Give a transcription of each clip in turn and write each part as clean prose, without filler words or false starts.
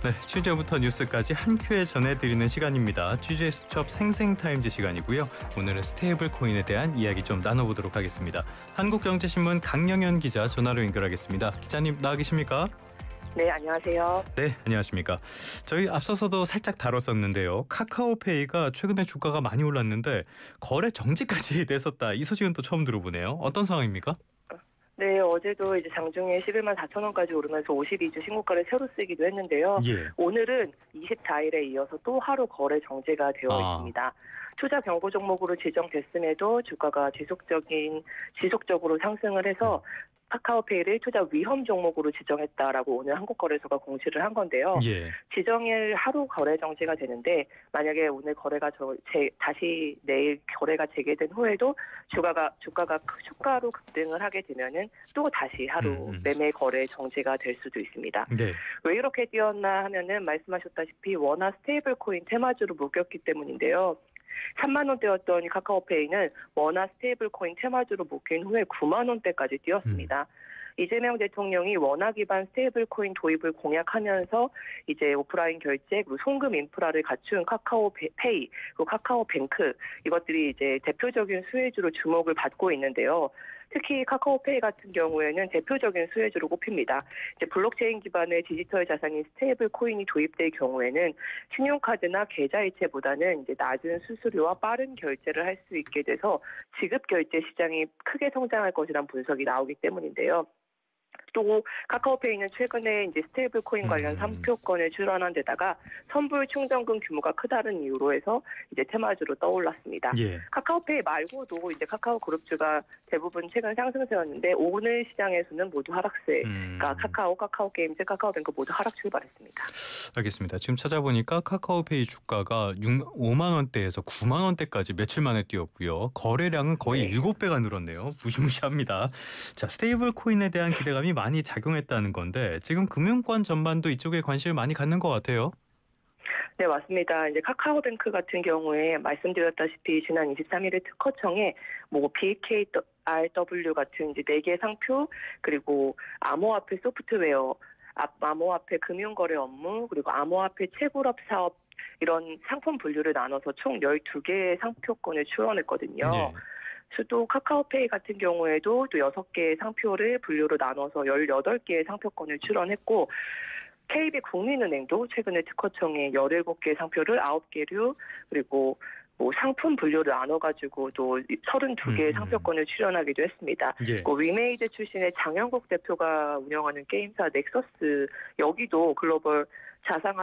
네, 취재부터 뉴스까지 한 큐에 전해드리는 시간입니다. 취재 수첩 생생타임즈 시간이고요. 오늘은 스테이블 코인에 대한 이야기 좀 나눠보도록 하겠습니다. 한국경제신문 강영현 기자 전화로 연결하겠습니다. 기자님 나와 계십니까? 네, 안녕하세요. 네, 안녕하십니까. 저희 앞서서도 살짝 다뤘었는데요. 카카오페이가 최근에 주가가 많이 올랐는데 거래 정지까지 됐었다. 이 소식은 또 처음 들어보네요. 어떤 상황입니까? 네, 어제도 이제 장중에 11만 4천 원까지 오르면서 52주 신고가를 새로 쓰기도 했는데요. 예. 오늘은 24일에 이어서 또 하루 거래 정지가 되어 있습니다. 투자 경고 종목으로 지정됐음에도 주가가 지속적으로 상승을 해서 카카오페이를 투자 위험 종목으로 지정했다라고 오늘 한국거래소가 공시를 한 건데요. 예. 지정일 하루 거래 정지가 되는데 만약에 오늘 거래가 다시 내일 거래가 재개된 후에도 주가가 추가로 급등을 하게 되면은 또 다시 하루 매매 거래 정지가 될 수도 있습니다. 네. 왜 이렇게 뛰었나 하면은 말씀하셨다시피 워낙 스테이블 코인 테마주로 묶였기 때문인데요. 3만 원대였던 카카오페이는 워낙 스테이블 코인 테마주로 묶인 후에 9만 원대까지 뛰었습니다. 이재명 대통령이 원화 기반 스테이블 코인 도입을 공약하면서 이제 오프라인 결제 그리고 송금 인프라를 갖춘 카카오페이 그리고 카카오뱅크 이것들이 이제 대표적인 수혜주로 주목을 받고 있는데요. 특히 카카오페이 같은 경우에는 대표적인 수혜주로 꼽힙니다. 이제 블록체인 기반의 디지털 자산인 스테이블 코인이 도입될 경우에는 신용카드나 계좌이체보다는 이제 낮은 수수료와 빠른 결제를 할 수 있게 돼서 지급 결제 시장이 크게 성장할 것이라는 분석이 나오기 때문인데요. 또 카카오페이는 최근에 이제 스테이블 코인 관련 상표권을 출원한 데다가 선불 충전금 규모가 크다는 이유로 해서 이제 테마주로 떠올랐습니다. 예. 카카오페이 말고도 이제 카카오 그룹주가 대부분 최근 상승세였는데 오늘 시장에서는 모두 하락세. 그러니까 카카오 게임즈, 카카오뱅크 모두 하락 출발했습니다. 알겠습니다. 지금 찾아보니까 카카오페이 주가가 5만 원대에서 9만 원대까지 며칠 만에 뛰었고요. 거래량은 거의 7배가 늘었네요. 무시무시합니다. 자, 스테이블 코인에 대한 기대감이 많이 작용했다는 건데 지금 금융권 전반도 이쪽에 관심을 많이 갖는 것 같아요. 네, 맞습니다. 이제 카카오뱅크 같은 경우에 말씀드렸다시피 지난 23일에 특허청에 BKRW 같은 이제 4개 상표 그리고 암호화폐 소프트웨어, 암호화폐 금융거래 업무 그리고 암호화폐 채굴업 사업 이런 상품 분류를 나눠서 총 12개의 상표권을 출원했거든요. 네. 또 카카오페이 같은 경우에도 또 6개의 상표를 분류로 나눠서 18개의 상표권을 출원했고 KB국민은행도 최근에 특허청에 17개 상표를 9개류 그리고 상품 분류를 나눠가지고 또 32개의 상표권을 출원하기도 했습니다. 예. 위메이드 출신의 장영국 대표가 운영하는 게임사 넥서스 여기도 글로벌 자상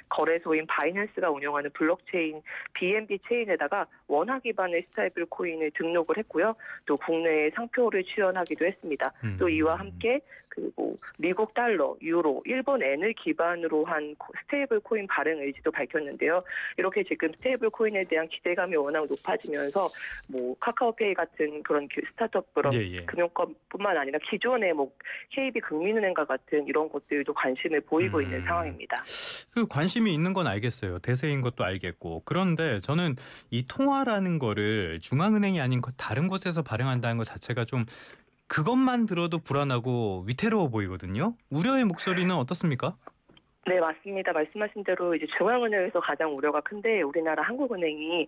거래소인 바이낸스가 운영하는 블록체인 BNB 체인에다가 원화 기반의 스테이블 코인을 등록을 했고요. 또 국내에 상표를 출원하기도 했습니다. 또 이와 함께 그리고 미국 달러, 유로, 일본 엔을 기반으로 한 스테이블 코인 발행 의지도 밝혔는데요. 이렇게 지금 스테이블 코인에 대한 기대감이 워낙 높아지면서 카카오페이 같은 그런 스타트업 금융권뿐만 아니라 기존의 KB국민은행과 같은 이런 것들도 관심을 보이고 있는 상황입니다. 그 관심이 있는 건 알겠어요. 대세인 것도 알겠고. 그런데 저는 이 통화라는 거를 중앙은행이 아닌 다른 곳에서 발행한다는 것 자체가 좀 그것만 들어도 불안하고 위태로워 보이거든요. 우려의 목소리는 어떻습니까? 네, 맞습니다. 말씀하신 대로 이제 중앙은행에서 가장 우려가 큰데 우리나라 한국은행이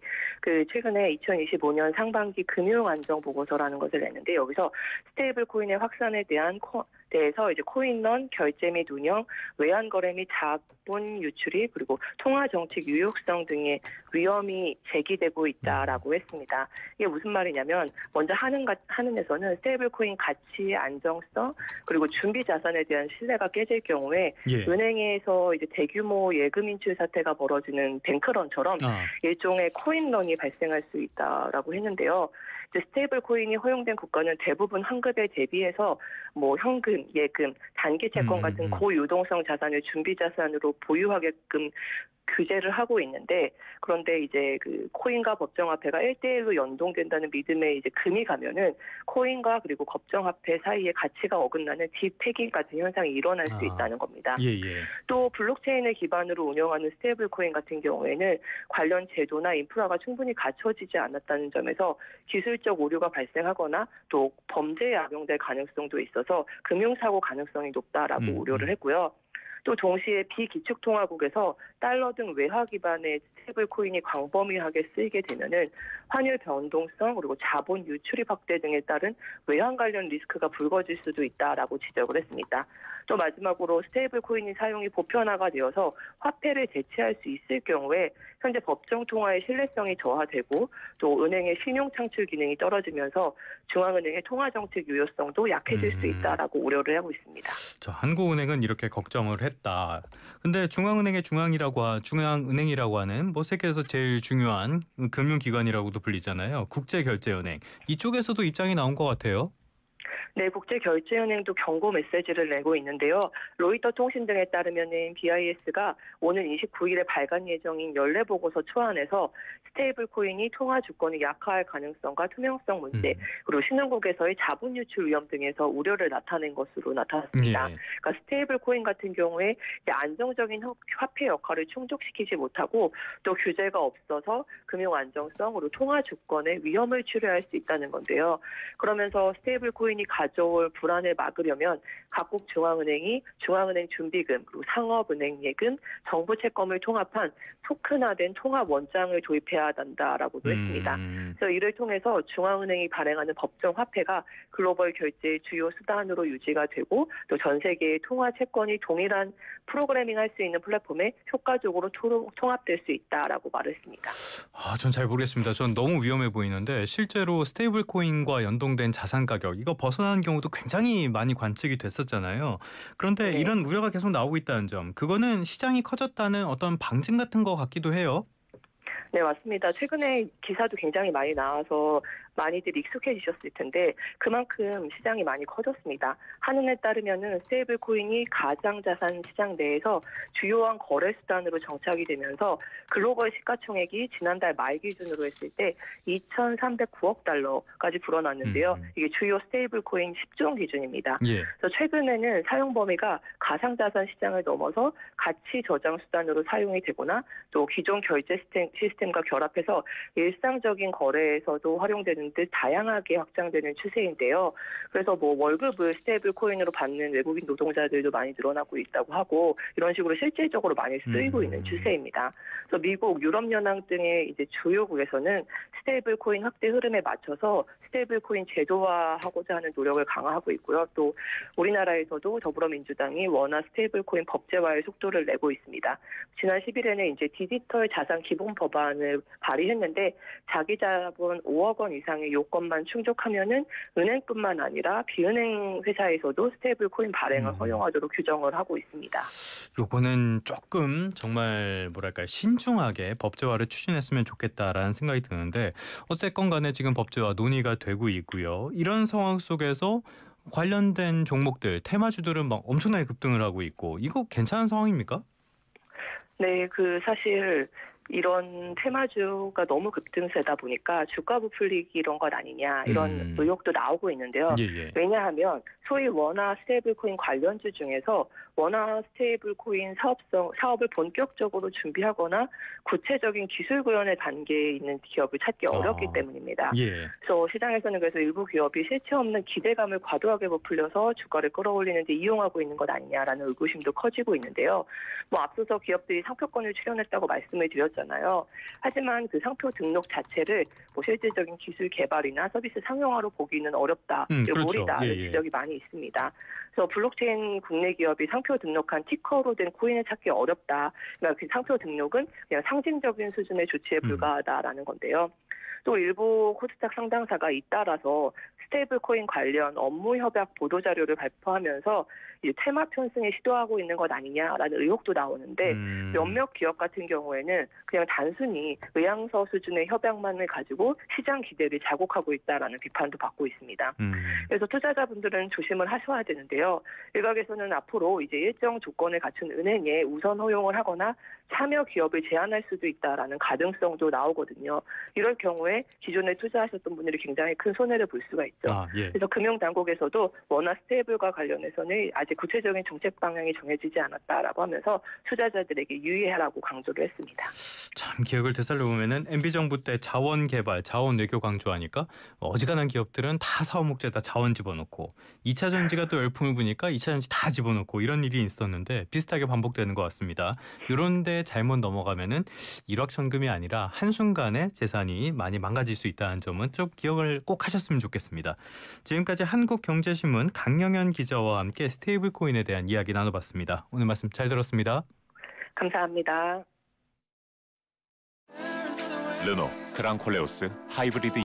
최근에 2025년 상반기 금융안정보고서라는 것을 냈는데 여기서 스테이블 코인의 확산에 대해서 이제 코인런, 결제 및 운영, 외환 거래 및 자본 유출이 그리고 통화 정책 유효성 등의 위험이 제기되고 있다라고 했습니다. 이게 무슨 말이냐면 먼저 한은에서는 스테이블 코인 가치 안정성 그리고 준비 자산에 대한 신뢰가 깨질 경우에 은행에서 이제 대규모 예금 인출 사태가 벌어지는 뱅크런처럼 일종의 코인런이 발생할 수 있다라고 했는데요. 스테이블 코인이 허용된 국가는 대부분 환급에 대비해서 현금, 예금, 단기 채권 같은 고유동성 자산을 준비 자산으로 보유하게끔 규제를 하고 있는데 그런데 이제 코인과 법정화폐가 1대1로 연동된다는 믿음에 이제 금이 가면은 코인과 그리고 법정화폐 사이의 가치가 어긋나는 딥패깅 같은 현상이 일어날 수 있다는 겁니다. 또 블록체인을 기반으로 운영하는 스테이블 코인 같은 경우에는 관련 제도나 인프라가 충분히 갖춰지지 않았다는 점에서 기술적 오류가 발생하거나 또 범죄에 악용될 가능성도 있어서 금융사고 가능성이 높다라고 우려를 했고요. 또 동시에 비기축통화국에서 달러 등 외화 기반의 스테이블 코인이 광범위하게 쓰이게 되면은 환율 변동성 그리고 자본 유출입 확대 등에 따른 외환 관련 리스크가 불거질 수도 있다라고 지적을 했습니다. 또 마지막으로 스테이블 코인이 사용이 보편화가 되어서 화폐를 대체할 수 있을 경우에 현재 법정 통화의 신뢰성이 저하되고 또 은행의 신용 창출 기능이 떨어지면서 중앙은행의 통화 정책 유효성도 약해질 수 있다라고 우려를 하고 있습니다. 자, 한국은행은 이렇게 걱정을 했다. 근데 중앙은행이라고 하는 뭐 세계에서 제일 중요한 금융기관이라고도 불리잖아요. 국제결제은행. 이쪽에서도 입장이 나온 것 같아요. 네, 국제결제은행도 경고 메시지를 내고 있는데요. 로이터 통신 등에 따르면은 BIS가 오는 29일에 발간 예정인 연례 보고서 초안에서 스테이블 코인이 통화 주권이 약화할 가능성과 투명성 문제, 그리고 신흥국에서의 자본 유출 위험 등에서 우려를 나타낸 것으로 나타났습니다. 예. 그러니까 스테이블 코인 같은 경우에 이제 안정적인 화폐 역할을 충족시키지 못하고 또 규제가 없어서 금융 안정성으로 통화 주권에 위험을 초래할 수 있다는 건데요. 그러면서 스테이블 코인이 가져올 불안을 막으려면 각국 중앙은행이 중앙은행 준비금, 그리고 상업은행 예금, 정부 채권을 통합한 토큰화된 통합 원장을 도입해야 한다라고도 했습니다. 그래서 이를 통해서 중앙은행이 발행하는 법정 화폐가 글로벌 결제의 주요 수단으로 유지가 되고 또 전 세계의 통화 채권이 동일한 프로그래밍할 수 있는 플랫폼에 효과적으로 통합될 수 있다라고 말했습니다. 전 잘 모르겠습니다. 전 너무 위험해 보이는데 실제로 스테이블 코인과 연동된 자산 가격 이거 벗어나는 경우도 굉장히 많이 관측이 됐었잖아요. 그런데 네. 이런 우려가 계속 나오고 있다는 점, 그거는 시장이 커졌다는 어떤 방증 같은 것 같기도 해요. 네, 맞습니다. 최근에 기사도 굉장히 많이 나와서 많이들 익숙해지셨을 텐데 그만큼 시장이 많이 커졌습니다. 한은에 따르면은 스테이블 코인이 가상자산 시장 내에서 주요한 거래 수단으로 정착이 되면서 글로벌 시가총액이 지난달 말 기준으로 했을 때 2,309억 달러까지 불어났는데요. 이게 주요 스테이블 코인 10종 기준입니다. 예. 그래서 최근에는 사용 범위가 가상자산 시장을 넘어서 가치 저장 수단으로 사용이 되거나 또 기존 결제 시스템과 결합해서 일상적인 거래에서도 활용되는 듯 다양하게 확장되는 추세인데요. 그래서 뭐 월급을 스테이블 코인으로 받는 외국인 노동자들도 많이 늘어나고 있다고 하고 이런 식으로 실질적으로 많이 쓰이고 있는 추세입니다. 그래서 미국, 유럽연합 등의 이제 주요국에서는 스테이블 코인 확대 흐름에 맞춰서 스테이블 코인 제도화하고자 하는 노력을 강화하고 있고요. 또 우리나라에서도 더불어민주당이 원화 스테이블 코인 법제화의 속도를 내고 있습니다. 지난 10일에는 이제 디지털 자산 기본 법안을 발의했는데 자기 자본 5억 원 이상의 요건만 충족하면은 은행뿐만 아니라 비은행 회사에서도 스테이블 코인 발행을 허용하도록 규정을 하고 있습니다. 요거는 조금 정말 뭐랄까요, 신중하게 법제화를 추진했으면 좋겠다라는 생각이 드는데 어쨌건 간에 지금 법제화 논의가 되고 있고요. 이런 상황 속에서 관련된 종목들, 테마주들은 막 엄청나게 급등을 하고 있고 이거 괜찮은 상황입니까? 네, 사실 이런 테마주가 너무 급등세다 보니까 주가 부풀리기 이런 것 아니냐 이런 의혹도 나오고 있는데요. 예. 왜냐하면 소위 원화 스테이블 코인 관련주 중에서 원화 스테이블 코인 사업을 본격적으로 준비하거나 구체적인 기술 구현의 단계에 있는 기업을 찾기 어렵기 때문입니다. 예. 그래서 시장에서는 그래서 일부 기업이 실체 없는 기대감을 과도하게 부풀려서 주가를 끌어올리는 데 이용하고 있는 것 아니냐라는 의구심도 커지고 있는데요. 뭐 앞서서 기업들이 상표권을 출연했다고 말씀을 드렸잖아요. 하지만 그 상표 등록 자체를 뭐 실질적인 기술 개발이나 서비스 상용화로 보기는 어렵다, 그렇죠. 무리다는 지적이 많이 있습니다. 그래서 블록체인 국내 기업이 상표 등록한 티커로 된 코인을 찾기 어렵다. 그러니까 그 상표 등록은 그냥 상징적인 수준의 조치에 불과하다라는 건데요. 또 일부 코스닥 상장사가 잇따라서 스테이블 코인 관련 업무 협약 보도 자료를 발표하면서 이제 테마 편승에 시도하고 있는 것 아니냐라는 의혹도 나오는데 몇몇 기업 같은 경우에는 그냥 단순히 의향서 수준의 협약만을 가지고 시장 기대를 자극하고 있다라는 비판도 받고 있습니다. 그래서 투자자분들은 조심을 하셔야 되는데요. 일각에서는 앞으로 이제 일정 조건을 갖춘 은행에 우선 허용을 하거나 참여 기업을 제한할 수도 있다라는 가능성도 나오거든요. 이럴 경우에 기존에 투자하셨던 분들이 굉장히 큰 손해를 볼 수가 있죠. 그래서 금융당국에서도 원화 스테이블과 관련해서는 아직 구체적인 정책 방향이 정해지지 않았다라고 하면서 투자자들에게 유의하라고 강조를 했습니다. 참 기억을 되살려 보면은 MB 정부 때 자원 개발, 자원 외교 강조하니까 어지간한 기업들은 다 사업 목적에다 자원 집어넣고 2차 전지가 또 열풍을 부니까 2차 전지 다 집어넣고 이런 일이 있었는데 비슷하게 반복되는 것 같습니다. 이런데 잘못 넘어가면은 일확천금이 아니라 한순간에 재산이 많이 망가질 수 있다는 점은 좀 기억을 꼭 하셨으면 좋겠습니다. 지금까지 한국경제신문 강영현 기자와 함께 스테이블 코인에 대한 이야기 나눠봤습니다. 오늘 말씀 잘 들었습니다. 감사합니다. 르노 그랑콜레오스 하이브리드